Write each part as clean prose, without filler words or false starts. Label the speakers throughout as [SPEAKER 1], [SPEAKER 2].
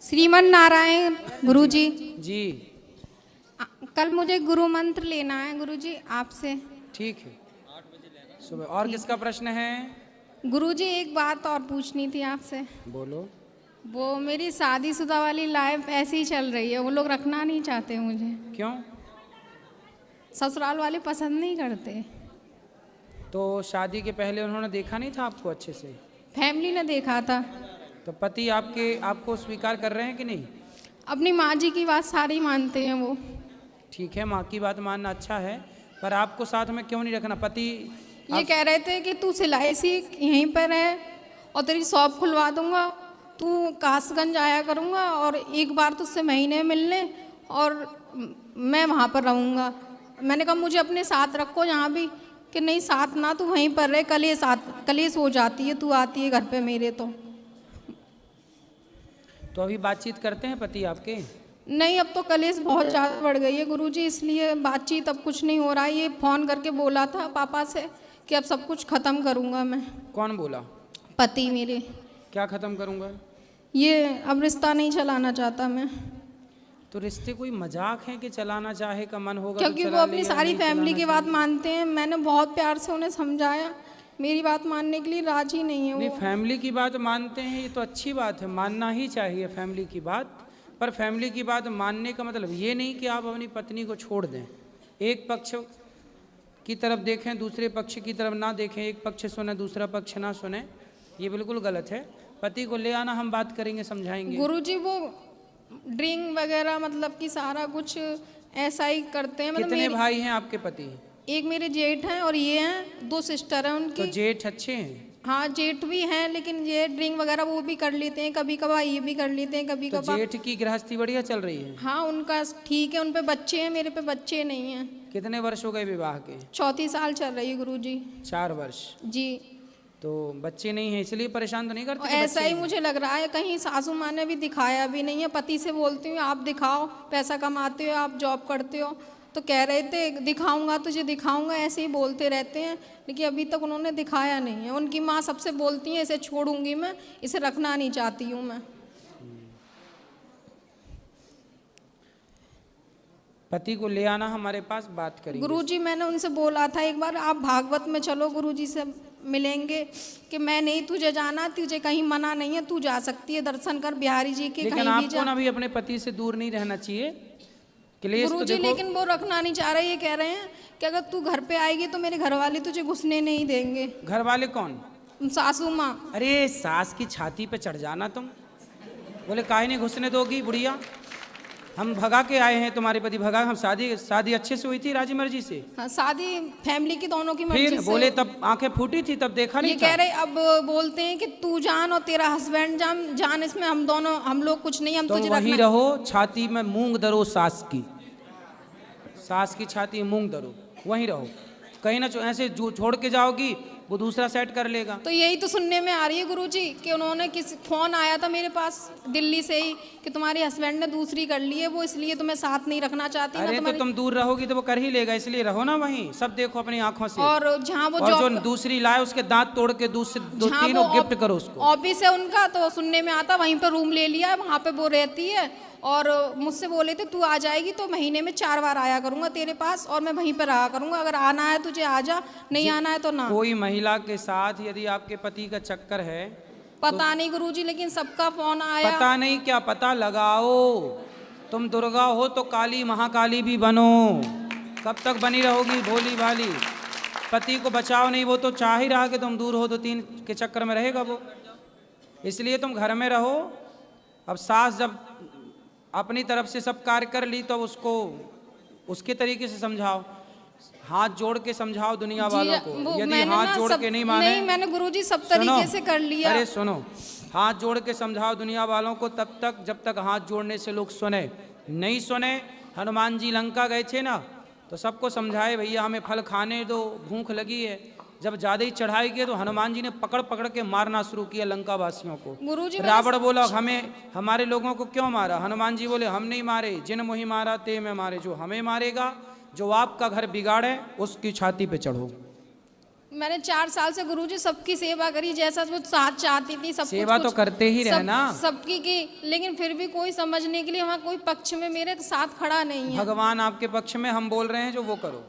[SPEAKER 1] श्रीमन नारायण गुरुजी
[SPEAKER 2] जी।
[SPEAKER 1] कल मुझे गुरु मंत्र लेना है गुरुजी आपसे।
[SPEAKER 2] ठीक है, सुबह। और किसका प्रश्न है?
[SPEAKER 1] गुरुजी एक बात और पूछनी थी आपसे।
[SPEAKER 2] बोलो।
[SPEAKER 1] वो मेरी शादीशुदा वाली लाइफ ऐसी ही चल रही है, वो लोग रखना नहीं चाहते मुझे।
[SPEAKER 2] क्यों?
[SPEAKER 1] ससुराल वाले पसंद नहीं करते।
[SPEAKER 2] तो शादी के पहले उन्होंने देखा नहीं था आपको अच्छे से?
[SPEAKER 1] फैमिली ने देखा था।
[SPEAKER 2] तो पति आपको स्वीकार कर रहे हैं कि नहीं?
[SPEAKER 1] अपनी माँ जी की बात सारी मानते हैं वो।
[SPEAKER 2] ठीक है, माँ की बात मानना अच्छा है, पर आपको साथ में क्यों नहीं रखना? पति
[SPEAKER 1] ये कह रहे थे कि तू सिलाई सीख, यहीं पर है और तेरी शॉप खुलवा दूंगा, तू कासगंज आया करूंगा और एक बार तुझसे महीने मिलने और मैं वहाँ पर रहूँगा। मैंने कहा मुझे अपने साथ रखो यहाँ भी, कि नहीं साथ ना, तू वहीं पर रहे, कलेश हो जाती है, तू आती है घर पे मेरे।
[SPEAKER 2] तो अभी बातचीत करते हैं पति आपके?
[SPEAKER 1] नहीं, अब तो कलेश बहुत ज़्यादा बढ़ गई है गुरुजी, इसलिए बातचीत अब कुछ नहीं हो रहा है। ये फ़ोन करके बोला था पापा से कि अब सब कुछ ख़त्म करूँगा मैं।
[SPEAKER 2] कौन बोला?
[SPEAKER 1] पति मेरे।
[SPEAKER 2] क्या ख़त्म करूँगा?
[SPEAKER 1] ये अब रिश्ता नहीं चलाना चाहता मैं।
[SPEAKER 2] तो रिश्ते कोई मजाक है कि चलाना चाहे का मन होगा
[SPEAKER 1] क्योंकि
[SPEAKER 2] तो
[SPEAKER 1] वो
[SPEAKER 2] चला
[SPEAKER 1] अपनी
[SPEAKER 2] लेगा,
[SPEAKER 1] सारी
[SPEAKER 2] नहीं
[SPEAKER 1] फैमिली
[SPEAKER 2] चलाना
[SPEAKER 1] की बात
[SPEAKER 2] चाहिए।
[SPEAKER 1] मानते हैं। मैंने बहुत प्यार से उन्हें समझाया, मेरी बात मानने के लिए राजी नहीं है
[SPEAKER 2] नहीं,
[SPEAKER 1] वो।
[SPEAKER 2] फैमिली की बात मानते हैं, ये तो अच्छी बात है, मानना ही चाहिए फैमिली की बात। पर फैमिली की बात मानने का मतलब ये नहीं कि आप अपनी पत्नी को छोड़ दें। एक पक्ष की तरफ देखें, दूसरे पक्ष की तरफ ना देखें, एक पक्ष सुने दूसरा पक्ष ना सुने, ये बिल्कुल गलत है। पति को ले आना, हम बात करेंगे, समझाएंगे।
[SPEAKER 1] गुरुजी वो ड्रिंक वगैरह मतलब कि सारा कुछ ऐसा ही करते हैं। मतलब
[SPEAKER 2] कितने भाई हैं आपके पति?
[SPEAKER 1] एक मेरे जेठ हैं और ये हैं, 2 सिस्टर हैं उनकी।
[SPEAKER 2] तो जेठ अच्छे हैं?
[SPEAKER 1] हाँ जेठ भी हैं, लेकिन ये ड्रिंक वगैरह वो भी कर लेते हैं, कभी कभार ये भी कर लेते हैं, कभी
[SPEAKER 2] तो
[SPEAKER 1] कभार।
[SPEAKER 2] जेठ की गृहस्थी बढ़िया चल रही है?
[SPEAKER 1] हाँ उनका ठीक है, उन पे बच्चे हैं, मेरे पे बच्चे नहीं हैं।
[SPEAKER 2] कितने वर्ष हो गए विवाह के?
[SPEAKER 1] 34 साल चल रही है गुरुजी।
[SPEAKER 2] 4 वर्ष।
[SPEAKER 1] जी।
[SPEAKER 2] तो बच्चे नहीं हैं इसलिए परेशान तो नहीं करते?
[SPEAKER 1] ऐसा ही मुझे लग रहा है, कहीं सासू माँ ने भी दिखाया भी नहीं है। पति से बोलती हूँ आप दिखाओ, पैसा कमाते हो, आप जॉब करते हो, तो कह रहे थे दिखाऊंगा तुझे दिखाऊंगा, ऐसे ही बोलते रहते हैं, लेकिन अभी तक उन्होंने दिखाया नहीं है। उनकी माँ सबसे बोलती है इसे छोड़ूंगी मैं, इसे रखना नहीं चाहती हूँ मैं।
[SPEAKER 2] पति को ले आना हमारे पास, बात करेंगे।
[SPEAKER 1] गुरुजी मैंने उनसे बोला था एक बार आप भागवत में चलो, गुरुजी से मिलेंगे, कि मैं नहीं तुझे जाना, तुझे कहीं मना नहीं है, तू जा सकती है, दर्शन कर बिहारी जी के,
[SPEAKER 2] लेकिन
[SPEAKER 1] कहीं भी जा।
[SPEAKER 2] आपको ना भी अपने पति से दूर नहीं रहना चाहिए। क्लेश तो
[SPEAKER 1] गुरुजी
[SPEAKER 2] देखो।
[SPEAKER 1] लेकिन वो रखना नहीं चाह रहे, ये कह रहे हैं कि अगर तू घर पे आएगी तो मेरे घर वाले तुझे घुसने नहीं देंगे।
[SPEAKER 2] घर वाले कौन?
[SPEAKER 1] सासू माँ।
[SPEAKER 2] अरे सास की छाती पे चढ़ जाना तुम। बोले काहे नहीं घुसने दोगी बुढ़िया? हम भगा के आए हैं, तुम्हारे पति भगा। हम शादी अच्छे से हुई थी राजी मर्जी से?
[SPEAKER 1] हाँ, शादी फैमिली की दोनों की मर्जी
[SPEAKER 2] फिर
[SPEAKER 1] से।
[SPEAKER 2] बोले तब आंखें फूटी थी, तब देखा
[SPEAKER 1] ये
[SPEAKER 2] नहीं
[SPEAKER 1] कह
[SPEAKER 2] था?
[SPEAKER 1] रहे अब बोलते हैं कि तू जान और तेरा हस्बैंड जान, इसमें हम लोग कुछ नहीं, हम
[SPEAKER 2] तुम
[SPEAKER 1] तुझे
[SPEAKER 2] वहीं
[SPEAKER 1] रखना।
[SPEAKER 2] रहो, छाती में मूंग धरो, सास की छाती में मूंग धरो, वहीं रहो। कहीं ना ऐसे छोड़ के जाओगी, वो दूसरा सेट कर लेगा।
[SPEAKER 1] तो यही तो सुनने में आ रही है गुरुजी कि उन्होंने फोन आया था मेरे पास दिल्ली से ही कि तुम्हारे हस्बैंड ने दूसरी कर ली है, वो इसलिए तुम्हें साथ नहीं रखना चाहती।
[SPEAKER 2] अरे तो तुम दूर रहोगी तो वो कर ही लेगा, इसलिए रहो ना वहीं, सब देखो अपनी आंखों से।
[SPEAKER 1] और जहाँ वो
[SPEAKER 2] जो दूसरी लाए उसके दांत तोड़ के दो तीनों गिफ्ट करो उसको।
[SPEAKER 1] ऑफिस है उनका, तो सुनने में आता वहीं पर रूम ले लिया, वहाँ पे वो रहती है। और मुझसे बोले थे तू आ जाएगी तो महीने में 4 बार आया करूंगा तेरे पास, और मैं वहीं पर रहा करूंगा, अगर आना है तुझे आ जा, नहीं आना है तो ना।
[SPEAKER 2] कोई महिला के साथ यदि आपके पति का चक्कर है,
[SPEAKER 1] पता नहीं गुरुजी, लेकिन सबका फोन आया।
[SPEAKER 2] पता नहीं क्या, पता लगाओ। तुम दुर्गा हो तो काली महाकाली भी बनो। कब तक बनी रहोगी भोली भाली? पति को बचाओ नहीं, वो तो चाह ही रहा कि तुम दूर हो, तो 3 के चक्कर में रहेगा वो, इसलिए तुम घर में रहो। अब सास जब अपनी तरफ से सब कार्य कर ली तो उसको उसके तरीके से समझाओ, हाथ जोड़ के समझाओ दुनिया वालों को। यदि हाथ जोड़ के नहीं माने,
[SPEAKER 1] नहीं मैंने गुरुजी सब तरीके से कर लिया।
[SPEAKER 2] अरे सुनो, हाथ जोड़ के समझाओ दुनिया वालों को तब तक जब तक हाथ जोड़ने से लोग सुने। नहीं सुने, हनुमान जी लंका गए थे ना, तो सबको समझाए भैया हमें फल खाने दो, भूख लगी है। जब ज्यादा ही चढ़ाई की तो हनुमान जी ने पकड़ पकड़ के मारना शुरू किया लंका वासियों को। रावण बोला हमें हमारे लोगों को क्यों मारा? हनुमान जी बोले हम नहीं मारे, जिन मोहि मारा ते में मारे, जो हमें मारेगा, जो आपका घर बिगाड़े उसकी छाती पे चढ़ो।
[SPEAKER 1] मैंने 4 साल से गुरुजी सबकी सेवा करी, जैसा वो साथ चाहती थी सब
[SPEAKER 2] सेवा
[SPEAKER 1] कुछ
[SPEAKER 2] तो करते ही रहना।
[SPEAKER 1] सबकी की, लेकिन फिर भी कोई समझने के लिए वहाँ कोई पक्ष में मेरे साथ खड़ा नहीं है।
[SPEAKER 2] भगवान आपके पक्ष में, हम बोल रहे हैं जो वो करो।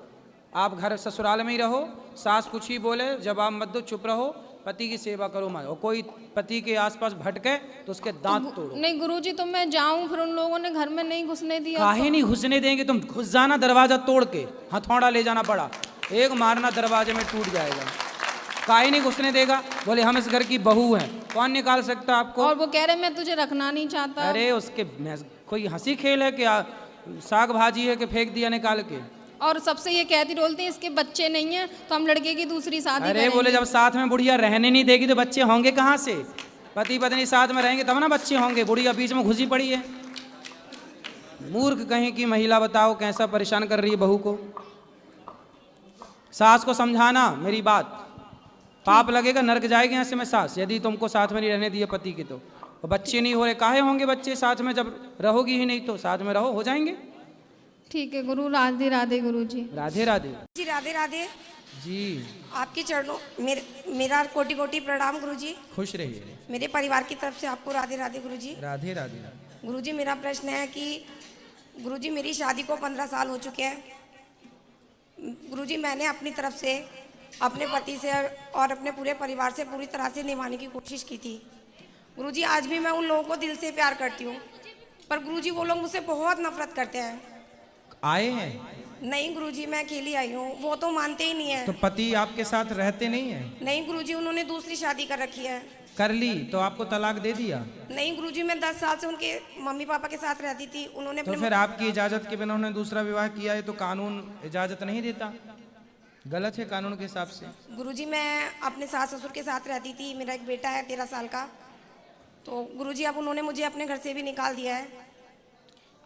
[SPEAKER 2] आप घर ससुराल में ही रहो, सास कुछ ही बोले जवाब मत दो, चुप रहो, पति की सेवा करो मत। और कोई पति के आसपास भटके तो उसके दांत तोड़ो।
[SPEAKER 1] नहीं गुरुजी, तो मैं जाऊं, फिर उन लोगों ने घर में नहीं घुसने दिया।
[SPEAKER 2] काहे नहीं घुसने देंगे? तुम घुस जाना दरवाजा तोड़ के, हथौड़ा ले जाना पड़ा, एक मारना दरवाजे में टूट जाएगा। काहे नहीं घुसने देगा? बोले हम इस घर की बहू हैं, कौन निकाल सकता आपको?
[SPEAKER 1] और वो कह रहे मैं तुझे रखना नहीं चाहता।
[SPEAKER 2] अरे उसके कोई हंसी खेल है क्या? साग भाजी है कि फेंक दिया निकाल के?
[SPEAKER 1] और सबसे ये कहती डोलती है इसके बच्चे नहीं हैं तो हम लड़के की दूसरी शादी
[SPEAKER 2] अरे
[SPEAKER 1] करेंगे।
[SPEAKER 2] बोले जब साथ में बुढ़िया रहने नहीं देगी तो बच्चे होंगे कहाँ से? पति पत्नी साथ में रहेंगे तब ना बच्चे होंगे। बुढ़िया बीच में घुसी पड़ी है। मूर्ख कहीं की महिला, बताओ कैसा परेशान कर रही है बहू को। सास को समझाना मेरी बात, पाप लगेगा, नरक जाएगी यहाँ से मैं सास, यदि तुमको साथ में नहीं रहने दिए पति के। तो बच्चे नहीं हो रहे, काहे होंगे बच्चे साथ में? जब रहोगी ही नहीं तो साथ में रहो, हो जाएंगे।
[SPEAKER 1] ठीक है गुरु, राधे राधे गुरु जी।
[SPEAKER 2] राधे राधे
[SPEAKER 3] जी, राधे राधे
[SPEAKER 2] जी।
[SPEAKER 3] आपके चरणों मेरा कोटि कोटि प्रणाम गुरुजी।
[SPEAKER 2] खुश रहिए।
[SPEAKER 3] मेरे परिवार की तरफ से आपको राधे राधे गुरुजी।
[SPEAKER 2] राधे राधे।
[SPEAKER 3] गुरुजी, मेरा प्रश्न है कि गुरुजी मेरी शादी को 15 साल हो चुके हैं। गुरुजी, मैंने अपनी तरफ से अपने पति से और अपने पूरे परिवार से पूरी तरह से निभाने की कोशिश की थी। गुरुजी, आज भी मैं उन लोगों को दिल से प्यार करती हूँ, पर गुरुजी वो लोग मुझसे बहुत नफरत करते हैं।
[SPEAKER 2] आए हैं?
[SPEAKER 3] नहीं गुरुजी, मैं अकेली आई हूँ, वो तो मानते ही नहीं है।
[SPEAKER 2] तो पति आपके साथ रहते नहीं है?
[SPEAKER 3] नहीं गुरुजी, उन्होंने दूसरी शादी कर रखी है।
[SPEAKER 2] कर ली तो आपको तलाक दे दिया?
[SPEAKER 3] नहीं गुरुजी, मैं 10 साल से उनके मम्मी पापा के साथ रहती थी। उन्होंने
[SPEAKER 2] तो फिर आपकी इजाजत के बिना उन्होंने दूसरा विवाह किया है तो कानून इजाजत नहीं देता? गलत है कानून के हिसाब से।
[SPEAKER 3] गुरुजी, मैं अपने सास ससुर के साथ रहती थी। मेरा एक बेटा है 13 साल का। तो गुरुजी, अब उन्होंने मुझे अपने घर से भी निकाल दिया है।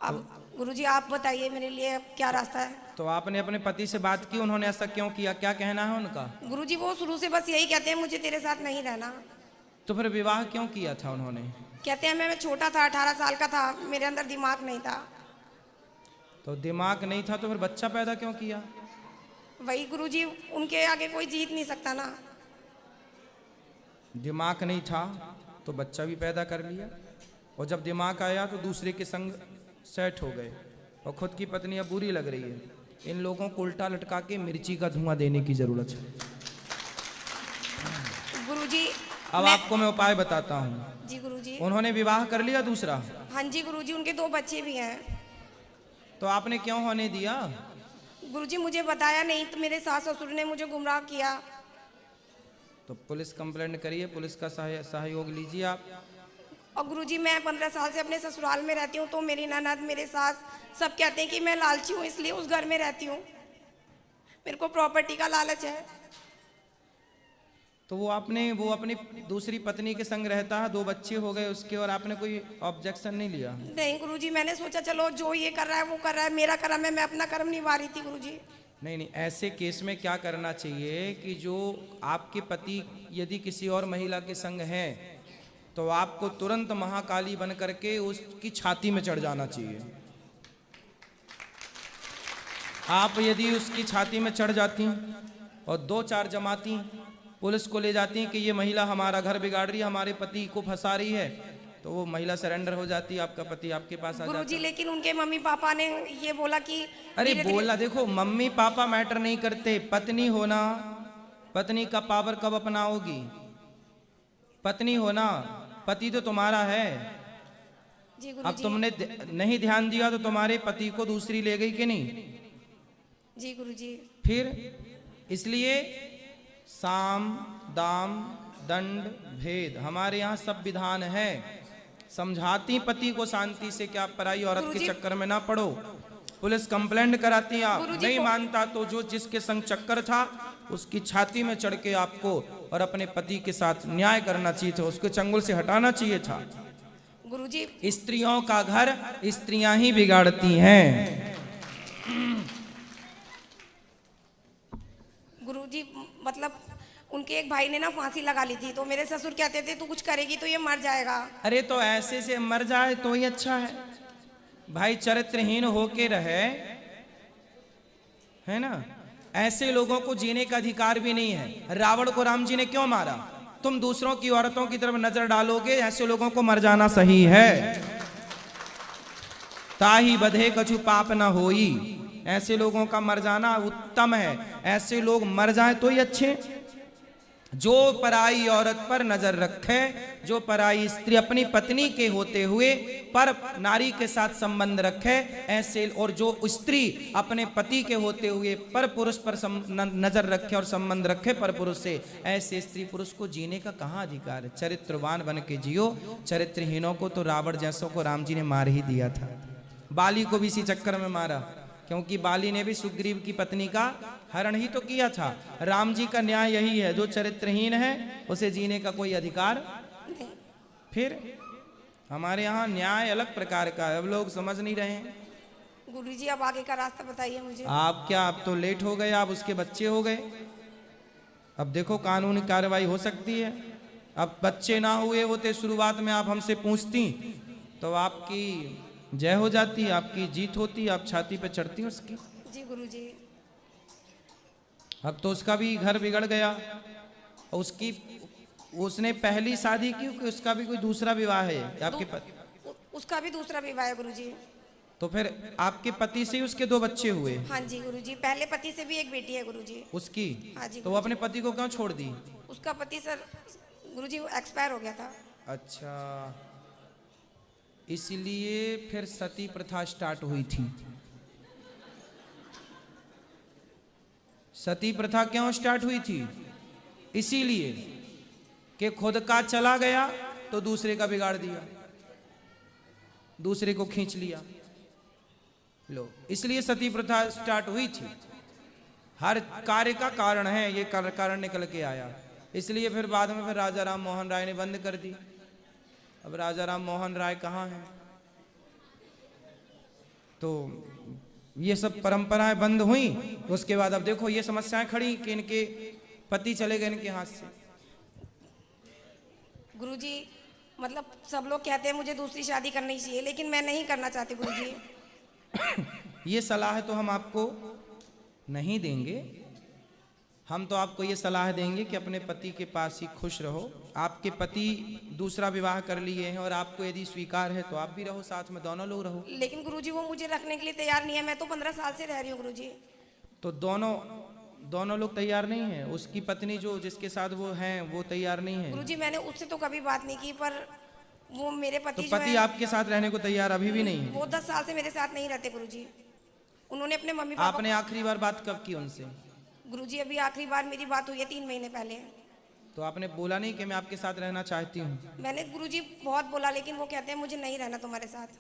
[SPEAKER 3] अब गुरुजी आप बताइए मेरे लिए क्या रास्ता है?
[SPEAKER 2] तो आपने अपने पति से बात की, उन्होंने ऐसा क्यों किया, क्या कहना है उनका?
[SPEAKER 3] गुरुजी, वो शुरू से बस यही कहते हैं मुझे तेरे साथ नहीं रहना।
[SPEAKER 2] तो फिर विवाह क्यों किया था उन्होंने?
[SPEAKER 3] कहते हैं मैं छोटा था, 18 साल का था, मेरे अंदर दिमाग नहीं था।
[SPEAKER 2] तो दिमाग नहीं था तो फिर बच्चा पैदा क्यों किया?
[SPEAKER 3] वही गुरुजी, उनके आगे कोई जीत नहीं सकता ना।
[SPEAKER 2] दिमाग नहीं था तो बच्चा भी पैदा कर लिया, और जब दिमाग आया तो दूसरे के संग सेट हो गए, और खुद की पत्नी अब बुरी लग रही है। इन लोगों को उल्टा लटका के मिर्ची का धुआं देने की जरूरत है।
[SPEAKER 3] गुरुजी,
[SPEAKER 2] अब आपको मैं उपाय बताता हूँ।
[SPEAKER 3] जी गुरुजी।
[SPEAKER 2] उन्होंने विवाह कर लिया दूसरा?
[SPEAKER 3] हाँ जी गुरुजी, उनके 2 बच्चे भी हैं।
[SPEAKER 2] तो आपने क्यों होने दिया?
[SPEAKER 3] गुरुजी, मुझे बताया नहीं तो मेरे सास ससुर ने मुझे गुमराह किया।
[SPEAKER 2] तो पुलिस कंप्लेंट करिए, पुलिस का सहयोग लीजिए आप।
[SPEAKER 3] और गुरुजी, मैं 15 साल से अपने ससुराल में रहती हूँ, तो मेरी ननद मेरे सास सब कहते हैं कि मैं लालची हूँ, इसलिए उस घर में रहती हूँ। मेरे को प्रॉपर्टी का लालच है।
[SPEAKER 2] तो वो अपनी दूसरी पत्नी के संग रहता है, 2 बच्चे हो गए उसके, और आपने कोई ऑब्जेक्शन नहीं लिया?
[SPEAKER 3] नहीं गुरुजी, मैंने सोचा चलो जो ये कर रहा है वो कर रहा है, मेरा कर्म है, मैं अपना कर्म निभा रही थी गुरुजी।
[SPEAKER 2] नहीं, ऐसे केस में क्या करना चाहिए कि जो आपके पति यदि किसी और महिला के संग हैं तो आपको तुरंत महाकाली बन करके उसकी छाती में चढ़ जाना चाहिए। आप यदि उसकी छाती में चढ़ जाती और 2-4 जमाती पुलिस को ले जाती हैं कि ये महिला हमारा घर बिगाड़ रही है, हमारे पति को फंसा रही है, तो वो महिला सरेंडर हो जाती है, आपका पति आपके पास आ जाता
[SPEAKER 3] गुरुजी,
[SPEAKER 2] है।
[SPEAKER 3] लेकिन उनके मम्मी पापा ने ये बोला कि
[SPEAKER 2] अरे
[SPEAKER 3] धीरे-धीरे-
[SPEAKER 2] बोला, देखो मम्मी पापा मैटर नहीं करते, पत्नी होना, पत्नी का पावर कब अपनाओगी? पत्नी होना, पति तो तुम्हारा है।
[SPEAKER 3] जी
[SPEAKER 2] अब
[SPEAKER 3] गुरुजी।
[SPEAKER 2] तुमने नहीं ध्यान दिया तो तुम्हारे पति को दूसरी ले गई कि नहीं?
[SPEAKER 3] जी गुरुजी।
[SPEAKER 2] फिर इसलिए साम दाम दंड भेद हमारे यहाँ सब विधान है। समझाती पति को शांति से कि आप पराई औरत के
[SPEAKER 3] गुरुजी-
[SPEAKER 2] चक्कर में ना पड़ो। पुलिस कंप्लेंट कराती है, आप
[SPEAKER 3] गुरुजी
[SPEAKER 2] नहीं
[SPEAKER 3] को-
[SPEAKER 2] मानता तो जो जिसके संग चक्कर था उसकी छाती में चढ़ के आपको और अपने पति के साथ न्याय करना चाहिए था, उसके चंगुल से हटाना चाहिए था।
[SPEAKER 3] गुरुजी,
[SPEAKER 2] स्त्रियों का घर स्त्रियां ही बिगाड़ती हैं।
[SPEAKER 3] गुरुजी, मतलब उनके एक भाई ने ना फांसी लगा ली थी, तो मेरे ससुर कहते थे तू कुछ करेगी तो ये मर जाएगा।
[SPEAKER 2] अरे तो ऐसे से मर जाए तो ही अच्छा है भाई, चरित्रहीन होके रहे, है ना। ऐसे लोगों को जीने का अधिकार भी नहीं है। रावण को राम जी ने क्यों मारा? तुम दूसरों की औरतों की तरफ नजर डालोगे, ऐसे लोगों को मर जाना सही है। ताही बधे कछु पाप न होई, ऐसे लोगों का मर जाना उत्तम है। ऐसे लोग मर जाएं तो ही अच्छे। जो पराई औरत पर नजर रखे, जो पराई स्त्री अपनी पत्नी के होते हुए पर नारी के साथ संबंध रखे ऐसे, और जो स्त्री अपने पति के होते हुए पर पुरुष पर नजर रखे और संबंध रखे पर पुरुष से, ऐसे स्त्री पुरुष को जीने का कहाँ अधिकार है? चरित्रवान बन के जियो। चरित्रहीनों को तो रावण जैसों को राम जी ने मार ही दिया था। बाली को भी इसी चक्कर में मारा, क्योंकि बाली ने भी सुग्रीव की पत्नी का हरण ही तो किया था। राम जी का न्याय यही है, जो चरित्रहीन है उसे जीने का कोई अधिकार
[SPEAKER 3] नहीं।
[SPEAKER 2] फिर हमारे यहाँ न्याय अलग प्रकार का है, अब लोग समझ नहीं रहे हैं।
[SPEAKER 3] गुरुजी अब आगे का रास्ता बताइए मुझे।
[SPEAKER 2] आप क्या, अब तो लेट हो गए, आप उसके बच्चे हो गए। अब देखो कानूनी कार्रवाई हो सकती है। अब बच्चे ना हुए होते शुरुआत में, आप हमसे पूछती तो आपकी जय हो जाती, आपकी जीत होती, आप छाती पे चढ़ती उसकी।
[SPEAKER 3] जी गुरुजी।
[SPEAKER 2] अब तो उसका भी घर बिगड़ गया। उसकी, उसने पहली शादी की कि उसका भी कोई दूसरा विवाह है आपके पति?
[SPEAKER 3] उसका भी दूसरा विवाह है गुरुजी।
[SPEAKER 2] तो फिर आपके पति से ही उसके 2 बच्चे हुए?
[SPEAKER 3] हाँ जी गुरुजी, पहले पति से भी एक बेटी है गुरुजी।
[SPEAKER 2] उसकी?
[SPEAKER 3] हाँ जी।
[SPEAKER 2] तो वो अपने पति को क्यों छोड़ दी?
[SPEAKER 3] उसका पति सर गुरुजी एक्सपायर हो गया था।
[SPEAKER 2] अच्छा, इसलिए फिर सती प्रथा स्टार्ट हुई थी। सती प्रथा क्यों स्टार्ट हुई थी? इसीलिए कि खुद का चला गया तो दूसरे का बिगाड़ दिया, दूसरे को खींच लिया। लो, इसलिए सती प्रथा स्टार्ट हुई थी। हर कार्य का कारण है, ये कारण निकल के आया। इसलिए फिर बाद में फिर राजा राम मोहन राय ने बंद कर दी। अब राजा राम मोहन राय कहाँ हैं? तो ये सब परंपराएं बंद हुई। उसके बाद अब देखो ये समस्याएं खड़ी कि इनके पति चले गए इनके हाथ से।
[SPEAKER 3] गुरुजी मतलब सब लोग कहते हैं मुझे दूसरी शादी करनी चाहिए, लेकिन मैं नहीं करना चाहती गुरुजी।
[SPEAKER 2] ये सलाह तो हम आपको नहीं देंगे। हम तो आपको ये सलाह देंगे कि अपने पति के पास ही खुश रहो। आपके पति दूसरा विवाह कर लिए हैं और आपको यदि स्वीकार है तो आप भी रहो साथ में, दोनों लोग रहो।
[SPEAKER 3] लेकिन गुरुजी वो मुझे रखने के लिए तैयार नहीं है। मैं तो 15 साल से रह रही हूँ गुरुजी।
[SPEAKER 2] तो दोनों लोग तैयार नहीं हैं? उसकी पत्नी जो जिसके साथ वो हैं वो तैयार नहीं है?
[SPEAKER 3] गुरुजी मैंने उससे तो कभी बात नहीं की, पर वो मेरे
[SPEAKER 2] तो
[SPEAKER 3] पति
[SPEAKER 2] पति आपके साथ रहने को तैयार अभी भी नहीं है?
[SPEAKER 3] वो 10 साल से मेरे साथ नहीं रहते गुरुजी। उन्होंने अपने मम्मी पापा।
[SPEAKER 2] आपने आखिरी बार बात कब की उनसे?
[SPEAKER 3] गुरुजी अभी आखिरी बार मेरी बात हुई है 3 महीने पहले।
[SPEAKER 2] तो आपने बोला नहीं कि मैं आपके साथ रहना चाहती हूँ?
[SPEAKER 3] मैंने गुरुजी बहुत बोला, लेकिन वो कहते हैं मुझे नहीं रहना तुम्हारे साथ।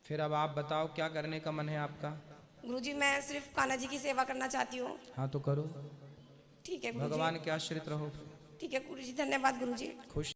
[SPEAKER 2] फिर अब आप बताओ क्या करने का मन है आपका?
[SPEAKER 3] गुरुजी मैं सिर्फ कान्हा जी की सेवा करना चाहती हूँ।
[SPEAKER 2] हाँ तो करो,
[SPEAKER 3] ठीक है गुरुजी।
[SPEAKER 2] भगवान के आश्रित रहो।
[SPEAKER 3] ठीक है गुरुजी, धन्यवाद गुरुजी।
[SPEAKER 2] खुश